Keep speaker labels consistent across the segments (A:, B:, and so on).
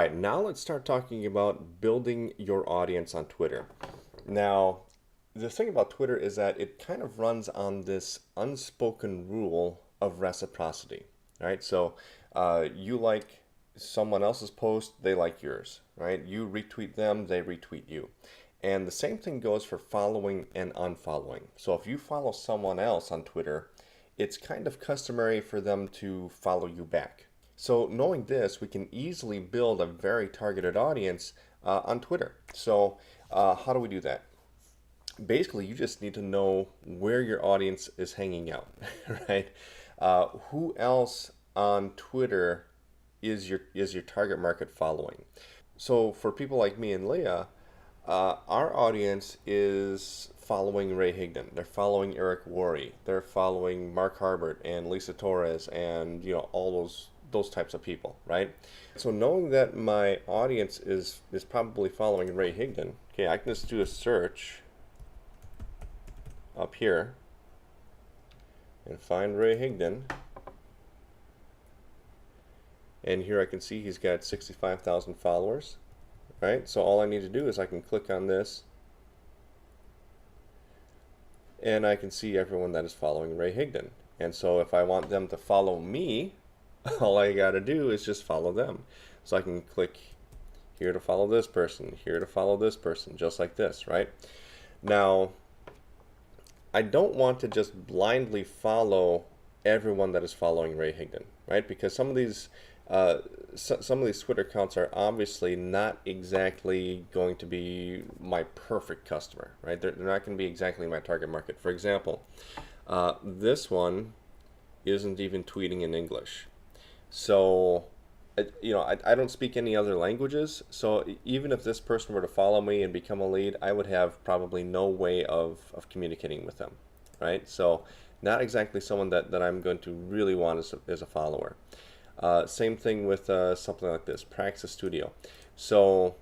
A: right, now let's start talking about building your audience on Twitter. Now, the thing about Twitter is that it kind of runs on this unspoken rule of reciprocity, right? So you like someone else's post, they like yours, right? You retweet them, they retweet you. And the same thing goes for following and unfollowing. So if you follow someone else on Twitter, it's kind of customary for them to follow you back. So knowing this, we can easily build a very targeted audience on Twitter. So how do we do that? Basically, you just need to know where your audience is hanging out, right? Who else on Twitter is your target market following? So for people like me and Leah, our audience is following Ray Higdon. They're following Eric Worre. They're following Mark Harbert and Lisa Torres and all those types of people, right? So knowing that my audience is probably following Ray Higdon, okay, I can just do a search up here and find Ray Higdon. And here I can see he's got 65,000 followers, right? So all I need to do is I can click on this and I can see everyone that is following Ray Higdon. And so if I want them to follow me, all I got to do is just follow them. So I can click here to follow this person, here to follow this person, just like this, right? Now, I don't want to just blindly follow everyone that is following Ray Higdon, right? Because some of these Twitter accounts are obviously not exactly going to be my perfect customer, right? They're not going to be exactly my target market. For example, this one isn't even tweeting in English. So, I don't speak any other languages. So even if this person were to follow me and become a lead, I would have probably no way of communicating with them, right? So not exactly someone that I'm going to really want as a follower. Same thing with something like this, Praxis Studio. So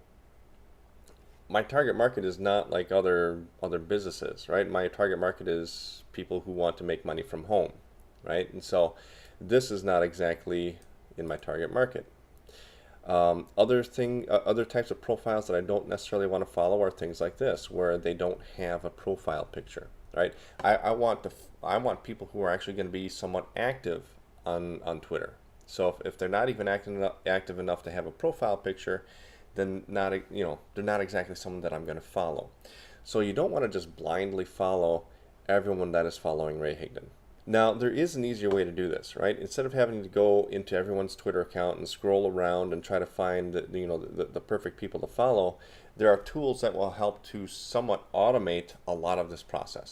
A: my target market is not like other businesses, right? My target market is people who want to make money from home, right? And so this is not exactly in my target market. Other types of profiles that I don't necessarily want to follow are things like this, where they don't have a profile picture, right? I want people who are actually going to be somewhat active on Twitter. So if they're not even active enough to have a profile picture, then they're not exactly someone that I'm going to follow. So you don't want to just blindly follow everyone that is following Ray Higdon. Now, there is an easier way to do this, right? Instead of having to go into everyone's Twitter account and scroll around and try to find the perfect people to follow, there are tools that will help to somewhat automate a lot of this process.